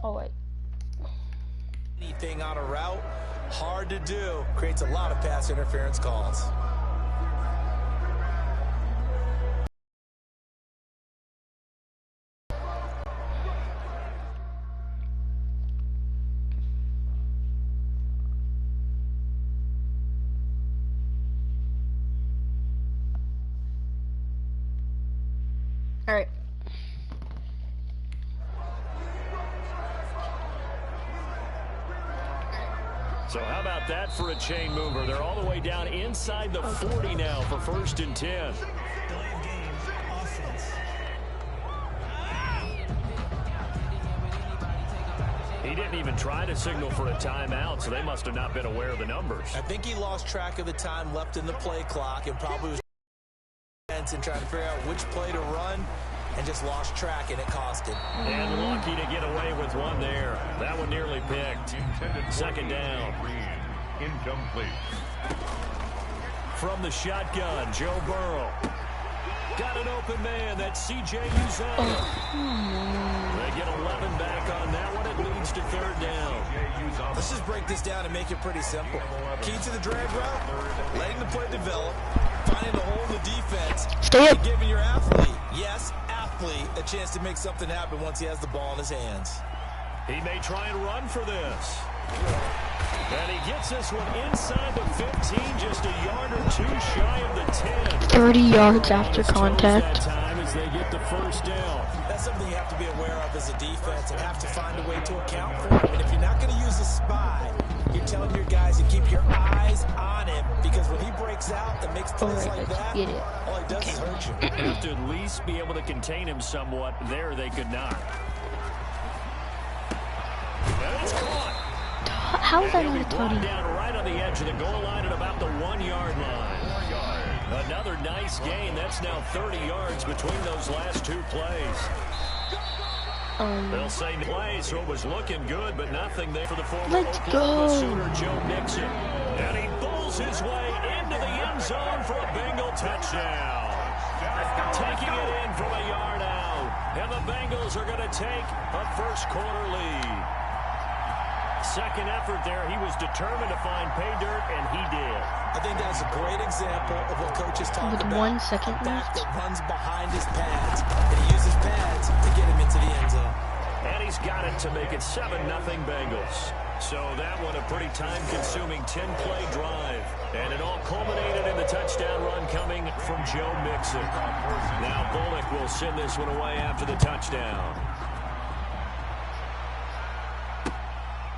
Oh, wait. Anything on a route, hard to do. Creates a lot of pass interference calls. All right. So how about that for a chain mover? They're all the way down inside the 40 now for 1st and 10. He didn't even try to signal for a timeout, so they must have not been aware of the numbers. I think he lost track of the time left in the play clock and probably was and trying to figure out which play to run and just lost track, and it cost him. And lucky to get away with one there. That one nearly picked. 2nd down. Incomplete. From the shotgun, Joe Burrow. Got an open man. That's C.J. Uzomah. They get 11 back on that one. It leads to 3rd down. Let's just break this down and make it pretty simple. Key to the drag route, letting the play develop, finding a hole in the defense, and giving your athlete, yes, athlete, a chance to make something happen once he has the ball in his hands. He may try and run for this. And he gets this one inside the 15, just a yard or two shy of the 10. 30 yards after contact. That time as they get the 1st down. That's something you have to be aware of as a defense and have to find a way to account for. And if you're not going to use a spy, you're telling your guys to keep your eyes on him, because when he breaks out and makes plays like that, all he does is hurt you. You have to at least be able to contain him somewhat. There they could not. And it's caught. How is that not a touchdown? Down right on the edge of the goal line at about the 1-yard line. Another nice gain. That's now 30 yards between those last 2 plays. They'll say play, so it was looking good, but nothing there for the former Oklahoma Sooner, Joe Mixon. And he pulls his way into the end zone for a Bengal touchdown. Taking it in from a yard out. And the Bengals are going to take a 1st quarter lead. 2nd effort there. He was determined to find pay dirt, and he did. I think that's a great example of what coaches talk about. 1 second left. left. That runs behind his pads, and he uses pads to get him into the end zone. And he's got it to make it 7-0 Bengals. So that one a pretty time-consuming 10-play drive. And it all culminated in the touchdown run coming from Joe Mixon. Now Bullock will send this one away after the touchdown.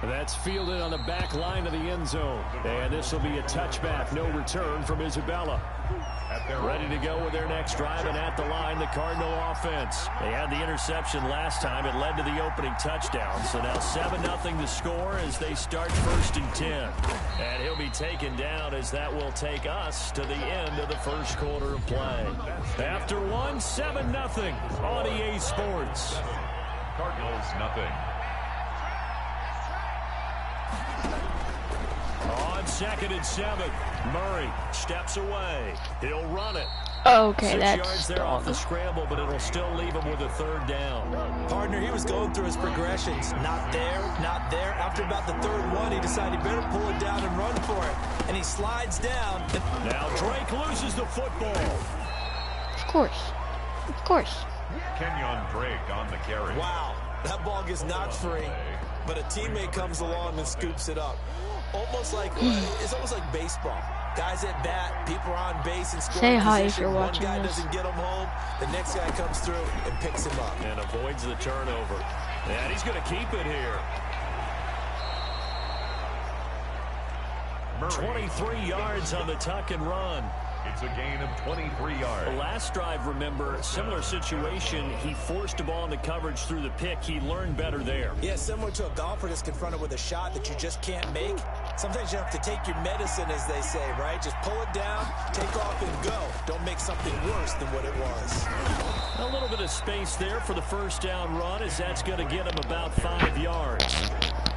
That's fielded on the back line of the end zone. And this will be a touchback. No return from Isabella. Ready to go with their next drive, and at the line, the Cardinal offense. They had the interception last time. It led to the opening touchdown. So now 7-0 to score as they start 1st and 10. And he'll be taken down as that will take us to the end of the 1st quarter of play. After 7-0 on EA Sports. Cardinals, nothing. On 2nd and 7, Murray steps away. He'll run it. Okay, 6 that's yards there off the scramble, but it'll still leave him with a 3rd down. Partner, he was going through his progressions. Not there, not there. After about the 3rd one, he decided he better pull it down and run for it. And he slides down. Now Drake loses the football. Of course. Of course. Kenyon Drake on the carry. Wow, that ball gets knocked free, but a teammate comes along and scoops it up. It's almost like baseball. Guys at bat, people are on base and scoring. Say hi if you're watching One guy this. doesn't get him home, the next guy comes through and picks him up. And avoids the turnover. And he's going to keep it here. 23 yards on the tuck and run. It's a gain of 23 yards. The last drive, remember, similar situation. He forced a ball into coverage through the pick. He learned better there. Yeah, similar to a golfer that's confronted with a shot that you just can't make. Sometimes you have to take your medicine, as they say, right? Just pull it down, take off, and go. Don't make something worse than what it was. A little bit of space there for the 1st down run, as that's going to get him about 5 yards.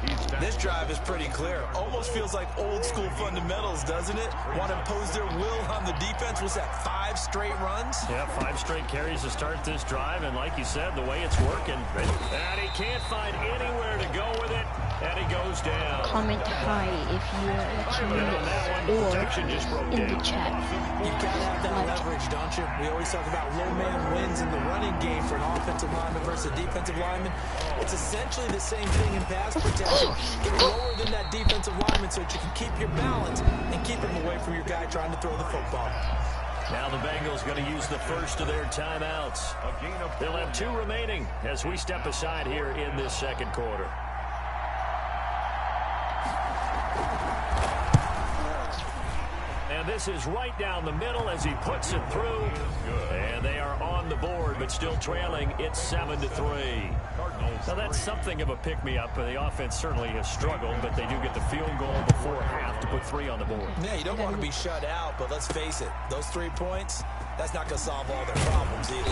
He's This drive is pretty clear. Almost feels like old school fundamentals, doesn't it? Want to impose their will on the defense. Was that 5 straight runs? Yeah, 5 straight carries to start this drive, and like you said, the way it's working, and he can't find anywhere to go with it, and he goes down. Comment hi if you are watching this or in the chat. You've got to have that leverage, don't you? We always talk about low man wins in the running game for an offensive lineman versus a defensive lineman. It's essentially the same thing in pass protection. Get lower than that defensive lineman so that you can keep your balance and keep him away from your guy trying to throw the football. Now the Bengals going to use the first of their timeouts. They'll have 2 remaining as we step aside here in this second quarter. And this is right down the middle as he puts it through. And they are on the board, but still trailing. It's 7-3. Now that's something of a pick-me-up. The offense certainly has struggled, but they do get the field goal before half to put 3 on the board. Yeah, you don't want to be shut out, but let's face it. Those 3 points, that's not going to solve all their problems either.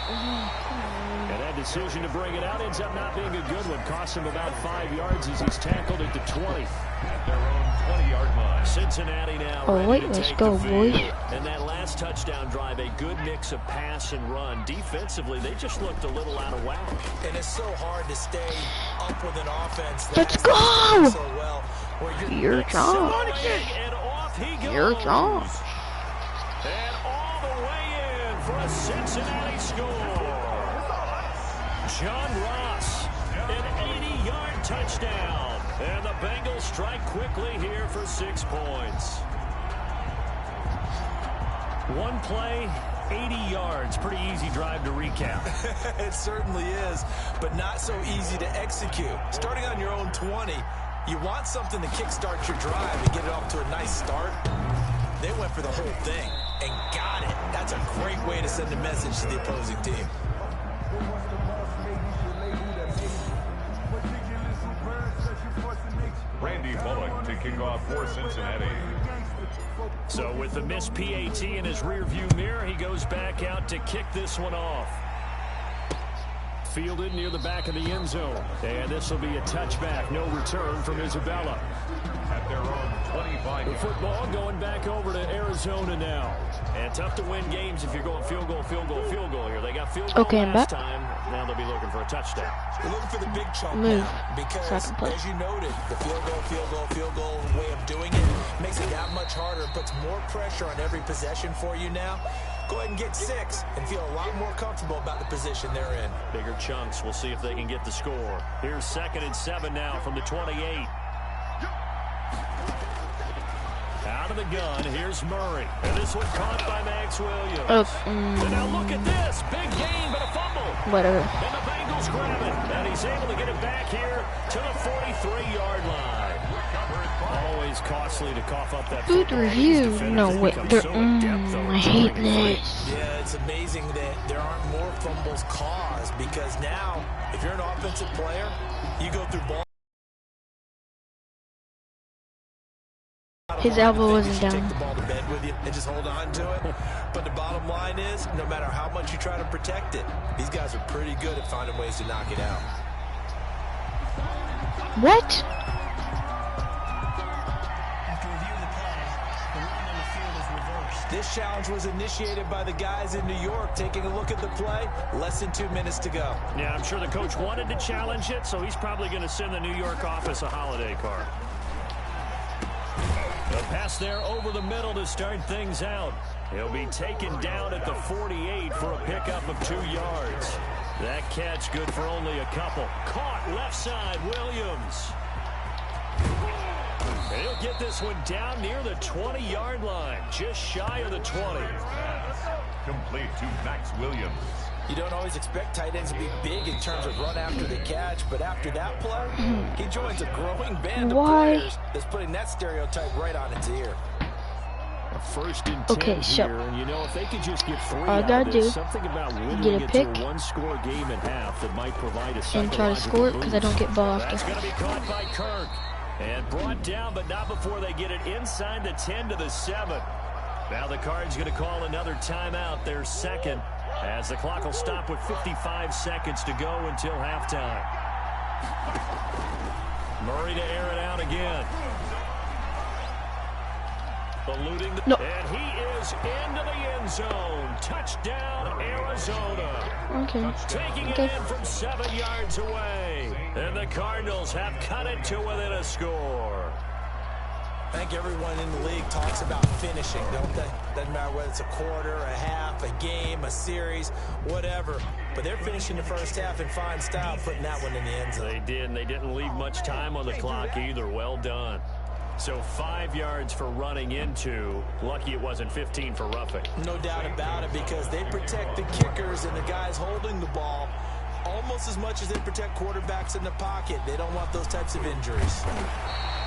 And that decision to bring it out ends up not being a good one. Costs him about 5 yards as he's tackled at the 20. At their own 20-yard line. Cincinnati now ready to take the field. And that last touchdown drive, a good mix of pass and run. Defensively, they just looked a little out of whack. And it's so hard to stay up with an offense. Let's go! So well, Your job. And off he goes. Your job. And all the way in for a Cincinnati score. John Ross, an 80-yard touchdown. And the Bengals strike quickly here for 6 points. 1 play, 80 yards. Pretty easy drive to recap. It certainly is, but not so easy to execute. Starting on your own 20, you want something to kickstart your drive and get it off to a nice start. They went for the whole thing and got it. That's a great way to send a message to the opposing team. Randy Bullock to kick off for Cincinnati. So with the missed PAT in his rearview mirror, he goes back out to kick this one off. Fielded near the back of the end zone. And this will be a touchback. No return from Isabella. At their own 25. The football going back over to Arizona now. And tough to win games if you're going field goal, field goal, field goal here. They got field goal last time. Now they'll be looking for a touchdown. They're looking for the big chunk now because, as you noted, the field goal way of doing it makes it that much harder, puts more pressure on every possession for you now. Go ahead and get 6 and feel a lot more comfortable about the position they're in. Bigger chunks. We'll see if they can get the score. Here's 2nd and 7 now from the 28. Out of the gun, here's Murray. And this one caught by Max Williams. And now look at this. Big gain, but a fumble. Whatever. And the Bengals grab it. And he's able to get it back here to the 43-yard line. Always costly to cough up that Good review. No, wait. I hate this. Yeah, it's amazing that there aren't more fumbles caused because now, if you're an offensive player, you go through ball. His elbow wasn't down. Take the ball to bed with you and just hold on to it. But the bottom line is, no matter how much you try to protect it, these guys are pretty good at finding ways to knock it out. What? After reviewing the play, the run on the field is reversed. This challenge was initiated by the guys in New York. Taking a look at the play, less than 2 minutes to go. Yeah, I'm sure the coach wanted to challenge it, so he's probably going to send the New York office a holiday card. The pass there over the middle to start things out. He'll be taken down at the 48 for a pickup of 2 yards. That catch good for only a couple. Caught left side, Williams. And he'll get this one down near the 20-yard line, just shy of the 20. Complete to Max Williams. You don't always expect tight ends to be big in terms of run after the catch, but after that play, he joins a growing band of players that's putting that stereotype right on its ear. A 1st and 10 here, and you know, if they could just get 3 out of this, something about winning it to a 1-score game at half that might provide a psychological and try to score it because I don't get ball after. That's going to be caught by Kirk. And brought down, but not before they get it inside the 10 to the 7. Now the Cards going to call another timeout, their 2nd, as the clock will stop with 55 seconds to go until halftime. Murray to air it out again. Eluding the, no. And he is into the end zone. Touchdown, Arizona. Okay. Taking it in from 7 yards away. And the Cardinals have cut it to within a score. I think everyone in the league talks about finishing, don't they? Doesn't matter whether it's a quarter, a half, a game, a series, whatever. But they're finishing the first half in fine style, putting that one in the end zone. They did, and they didn't leave much time on the clock either. Well done. So 5 yards for running into. Lucky it wasn't 15 for roughing. No doubt about it, because they protect the kickers and the guys holding the ball almost as much as they protect quarterbacks in the pocket. They don't want those types of injuries.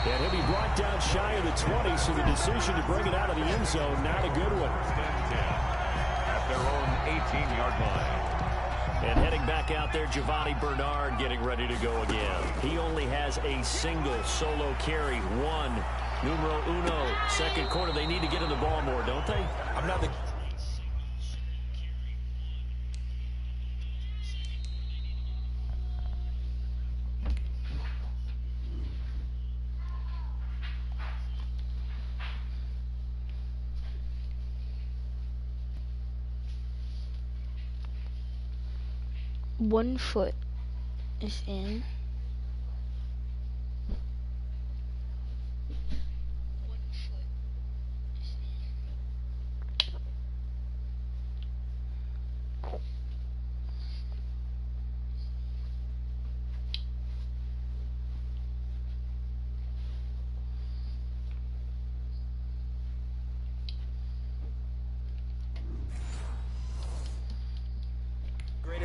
And he'll be brought down shy of the 20, so the decision to bring it out of the end zone, not a good one. At their own 18-yard line. And heading back out there, Giovanni Bernard getting ready to go again. He only has a single solo carry, one. Numero uno, second quarter. They need to get in the ball more, don't they? I'm not the... One foot is in.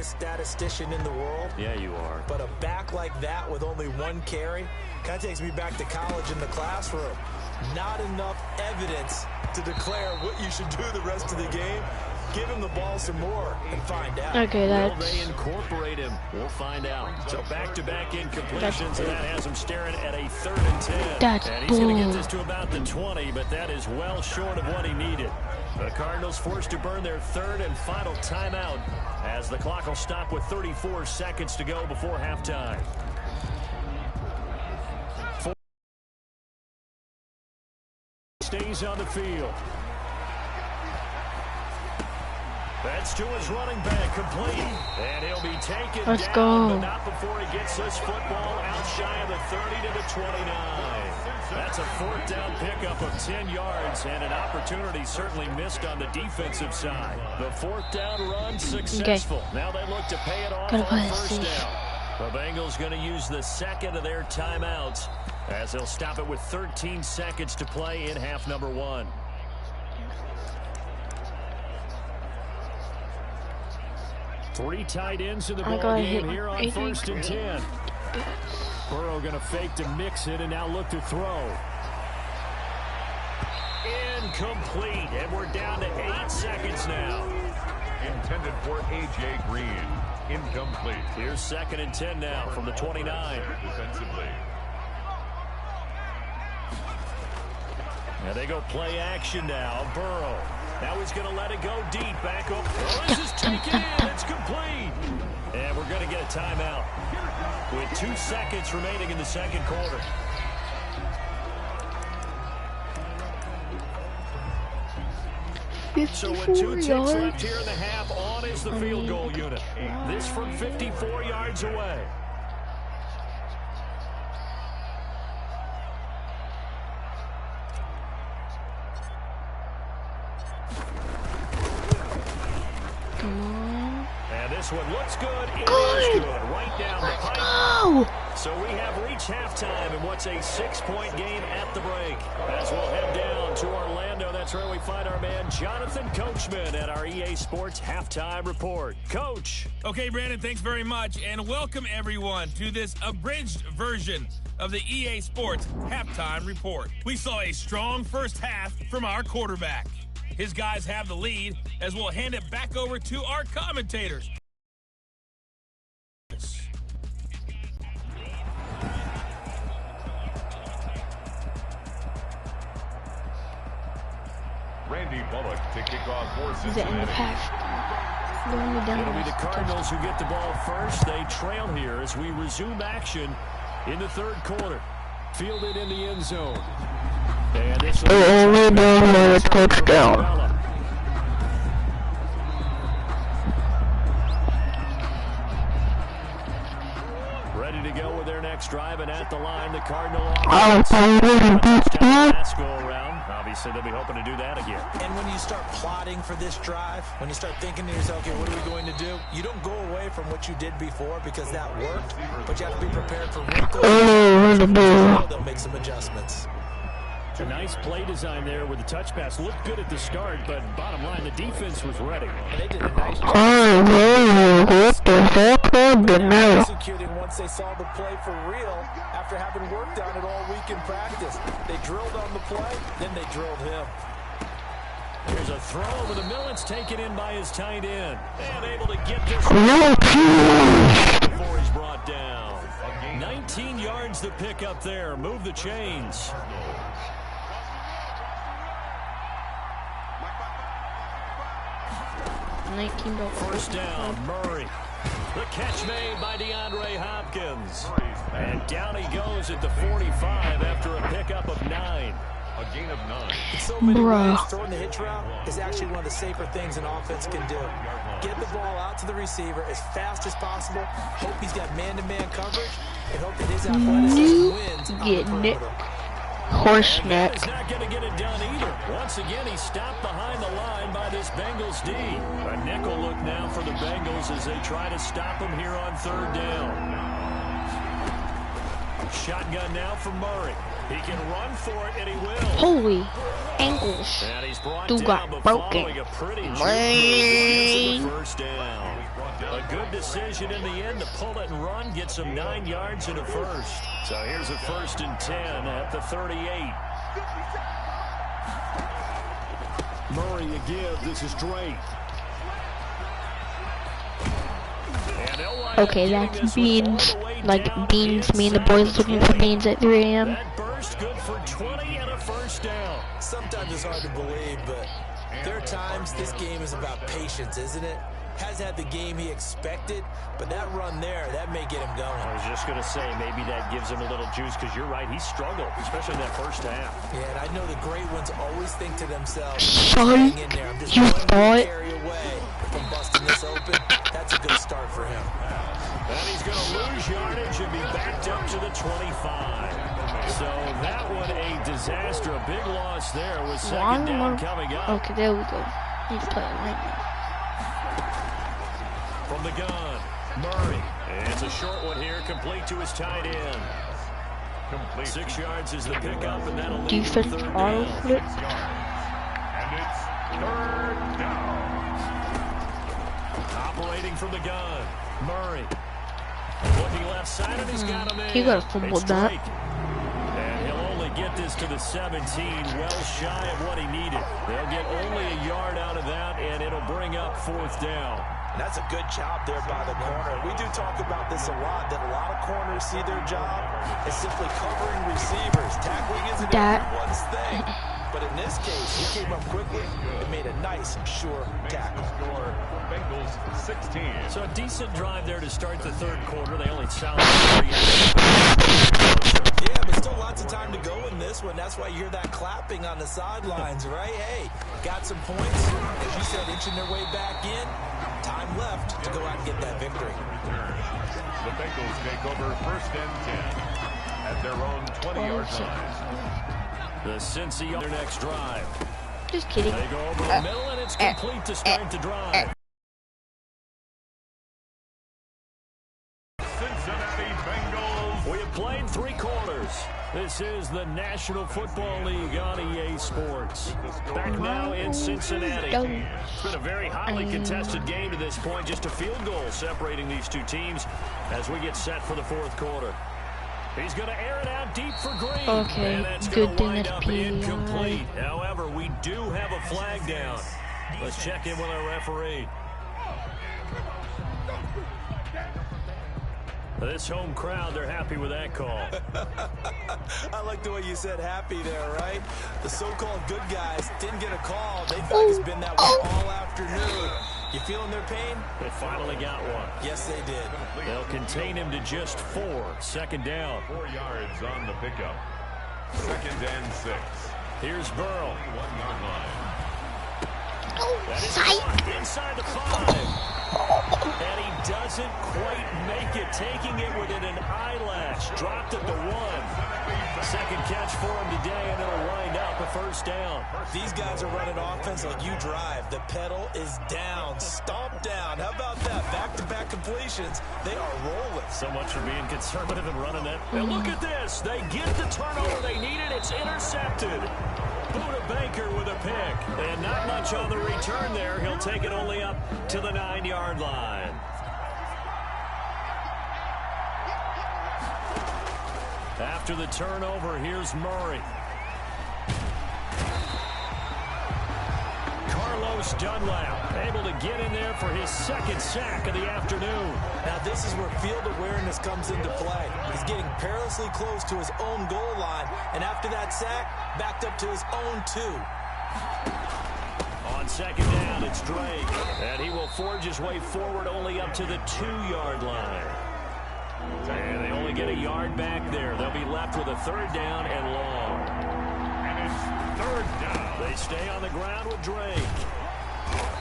Statistician in the world. Yeah, you are. But a back like that with only one carry kind of takes me back to college in the classroom. Not enough evidence to declare what you should do the rest of the game. Give him the ball some more and find out. Okay, Will they incorporate him? We'll find out. So back-to-back incompletions, and that has him staring at a 3rd and 10. That's and he's going to get this to about the 20, but that is well short of what he needed. The Cardinals forced to burn their 3rd and final timeout, as the clock will stop with 34 seconds to go before halftime. Stays on the field. That's to his running back, complete. And he'll be taken down, but not before he gets this football out shy of the 30 to the 29. That's a 4th down pickup of 10 yards, and an opportunity certainly missed on the defensive side. The 4th down run successful. Okay. Now they look to pay it off on 1st down. The Bengals going to use the 2nd of their timeouts, as they'll stop it with 13 seconds to play in half number 1. Three tight ends in the ball game here on 1st and 10. Burrow going to fake to mix it and now look to throw. Incomplete, and we're down to 8 seconds now. Intended for A.J. Green. Incomplete. Here's 2nd and 10 now from the 29. Defensively. Now they go play action now. Burrow. Now he's going to let it go deep. Back up. Oh, this is taken in. It's complete. And we're going to get a timeout with 2 seconds remaining in the 2nd quarter. So with 2 ticks left here in the half, on is the field goal unit. This from 54 yards away. This one looks good. It is good. Right down the pipe. So we have reached halftime in what's a 6-point game at the break. As we'll head down to Orlando, that's where we find our man Jonathan Coachman at our EA Sports Halftime Report. Coach. Okay, Brandon, thanks very much. And welcome, everyone, to this abridged version of the EA Sports Halftime Report. We saw a strong first half from our quarterback. His guys have the lead, as we'll hand it back over to our commentators. Randy Bullock to kick off for Cincinnati. In the past. It'll be the Cardinals who get the ball first. They trail here as we resume action in the third quarter. Fielded in the end zone. And this will only down a touchdown. Ready to go with their next drive, and at the line, the Cardinal offense. Last go around. Obviously, they'll be hoping to do that again. And when you start plotting for this drive, when you start thinking to yourself, okay, what are we going to do? You don't go away from what you did before because that worked, but you have to be prepared for wrinkles. They'll make some adjustments. A nice play design there with the touch pass. Looked good at the start, but bottom line, the defense was ready. And they did a nice job. What the heck happened now? Executing once they saw the play for real after having worked on it all week in practice. They drilled on the play, then they drilled him. Here's a throw over the middle. It's taken in by his tight end. And able to get this before he's brought down. 19 yards to pick up there. Move the chains. First down, Murray. The catch made by DeAndre Hopkins. And down he goes at the 45 after a pickup of 9. A gain of 9. In so many ways, throwing the hitch route is actually one of the safer things an offense can do. Get the ball out to the receiver as fast as possible. Hope he's got man-to-man coverage, and hope that his athleticism wins on the perimeter. Horseneck. He's not going to get it done either. Once again, he's stopped behind the line by this Bengals D. A nickel look now for the Bengals as they try to stop him here on third down. Shotgun now for Murray. He can run for it, and he will. Holy ankles. And he's brought Dude down, got but broken. following a pretty the first down. A good decision in the end to pull it and run, get some 9 yards and a first. So here's a 1st and 10 at the 38. Murray a give. This is Drake. Okay, that's beans. Like beans. Me and the boys looking for beans at 3 a.m. That burst good for 20 and a first down. Sometimes it's hard to believe, but there are times this game is about patience, isn't it? Has had the game he expected, but that run there, that may get him going. I was just going to say, maybe that gives him a little juice, because you're right, he struggled, especially in that first half. Yeah, and I know the great ones always think to themselves, Son, hang in there. I'm just you one thought? carry away from busting this open. That's a good start for him. And he's going to lose yardage and be backed up to the 25. So that one a disaster, a big loss there with second down coming up. Okay, there we go. He's playing right now. From the gun, Murray. And it's a short one here, complete to his tight end. Complete. 6 yards is the pickup, and that'll lead to third down. And it's third down. Operating from the gun, Murray. Looking left side, and he's got him in. He got fumbled that. And he'll only get this to the 17, well shy of what he needed. They'll get only a yard out of that, and it'll bring up 4th down. And that's a good job there by the corner. We do talk about this a lot, that a lot of corners see their job as simply covering receivers. Tackling isn't everyone's thing. But in this case, he came up quickly and made a nice, sure tackle. Bengals 16. So a decent drive there to start the third quarter. They only salvaged 3. Yeah, but still lots of time to go in this one. That's why you hear that clapping on the sidelines, right? Hey, got some points. As you said, inching their way back in. Time left to go out and get that victory. The Bengals take over 1st and 10 at their own 20-yard line. The Cincy on their next drive. Just kidding. They go over the middle, and it's complete to start the drive. Cincinnati Bengals. We have played 3 quarters. This is the National Football League on EA Sports. Back now in Cincinnati. It's been a very hotly contested game to this point. Just a field goal separating these two teams as we get set for the 4th quarter. He's going to air it out deep for Green. Okay, and that's good going to thing wind that's up incomplete. However, we do have a flag down. Let's check in with our referee. This home crowd, they're happy with that call. I like the way you said happy there, right? The so-called good guys didn't get a call. They thought it's been that way all afternoon. You feeling their pain? They finally got one. Yes, they did. They'll contain him to just 4. Second down. 4 yards on the pickup. 2nd and 6. Here's Burrow. 1-yard line. That is blocked inside the 5. And he doesn't quite make it, taking it within an eyelash. Dropped at the 1. Second catch for him today, and it'll wind up a first down. These guys are running offense like you drive. The pedal is down, stomp down. How about that? Back-to-back completions. They are rolling. So much for being conservative and running it. And look at this. They get the turnover they needed. It's intercepted. Buda Baker with a pick. And not much on the return there. He'll take it only up to the 9-yard line. After the turnover, here's Murray. Carlos Dunlap able to get in there for his 2nd sack of the afternoon. Now this is where field awareness comes into play. He's getting perilously close to his own goal line, and after that sack, backed up to his own 2. On 2nd down, it's Drake, and he will forge his way forward only up to the 2-yard line. And they only get a yard back there. They'll be left with a 3rd down and long. And it's 3rd down. They stay on the ground with Drake.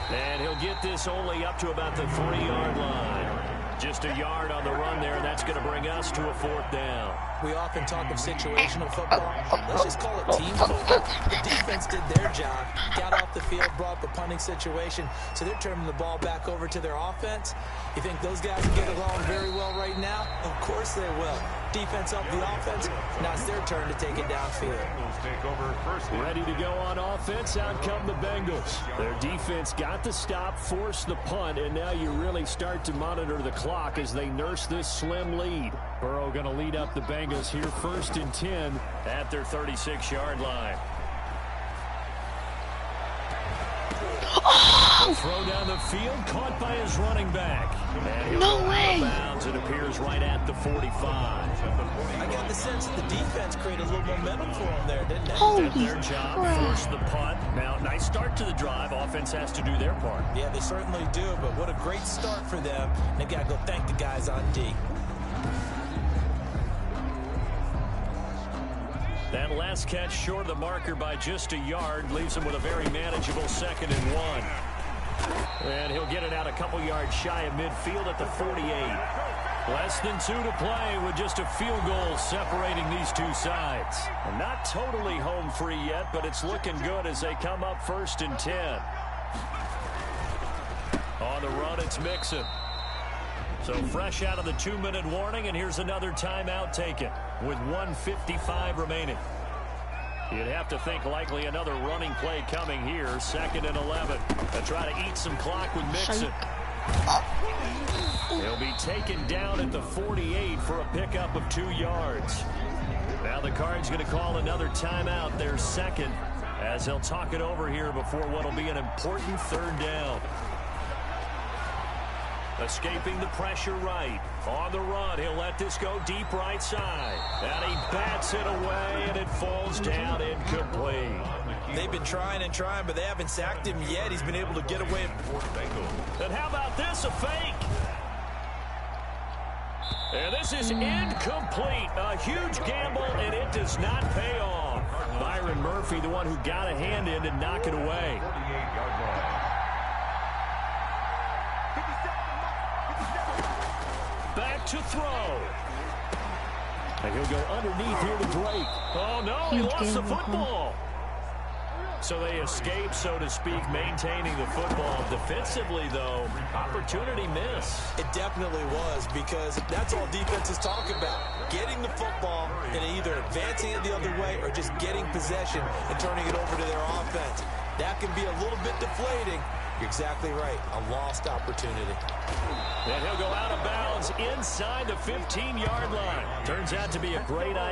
And he'll get this only up to about the 3-yard line. Just a yard on the run there, and that's going to bring us to a 4th down. We often talk of situational football. Let's just call it team football. The defense did their job, got off the field, brought the punting situation, so they're turning the ball back over to their offense. You think those guys will get along very well right now? Of course they will. Defense helped the offense. Now it's their turn to take it downfield. Take over first. Ready to go on offense. Out come the Bengals. Their defense got the stop, forced the punt, and now you really start to monitor the clock as they nurse this slim lead. Burrow going to lead up the Bengals here 1st and 10 at their 36-yard line. Oh! Throw down the field, caught by his running back. No way! Bounds, it appears right at the 45. I got the sense that the defense created a little momentum for them there, didn't they? Holy Did their job, crap. forced the punt. Now, nice start to the drive. Offense has to do their part. Yeah, they certainly do, but what a great start for them. They've got to go thank the guys on D. That last catch short of the marker by just a yard leaves him with a very manageable 2nd and 1. And he'll get it out a couple yards shy of midfield at the 48. Less than 2 to play with just a field goal separating these two sides. And not totally home free yet, but it's looking good as they come up 1st and 10. On the run, it's Mixon. So fresh out of the 2-minute warning, and here's another timeout taken with 1:55 remaining. You'd have to think likely another running play coming here. 2nd and 11. They'll try to eat some clock with Mixon. He'll be taken down at the 48 for a pickup of 2 yards. Now the Cards going to call another timeout, their 2nd, as they'll talk it over here before what will be an important 3rd down. Escaping the pressure right. On the run, he'll let this go deep right side. And he bats it away, and it falls down incomplete. They've been trying and trying, but they haven't sacked him yet. He's been able to get away. And how about this, a fake? And this is incomplete. A huge gamble, and it does not pay off. Byron Murphy, the one who got a hand in to knock it away. 48-yard line. Back to throw. And he'll go underneath here to Drake. Oh, no, he lost the football. So they escape, so to speak, maintaining the football. Defensively, though, opportunity miss. It definitely was, because that's all defenses talk about. Getting the football and either advancing it the other way or just getting possession and turning it over to their offense. That can be a little bit deflating. You're exactly right. A lost opportunity. And he'll go out of bounds inside the 15-yard line. Turns out to be a great idea.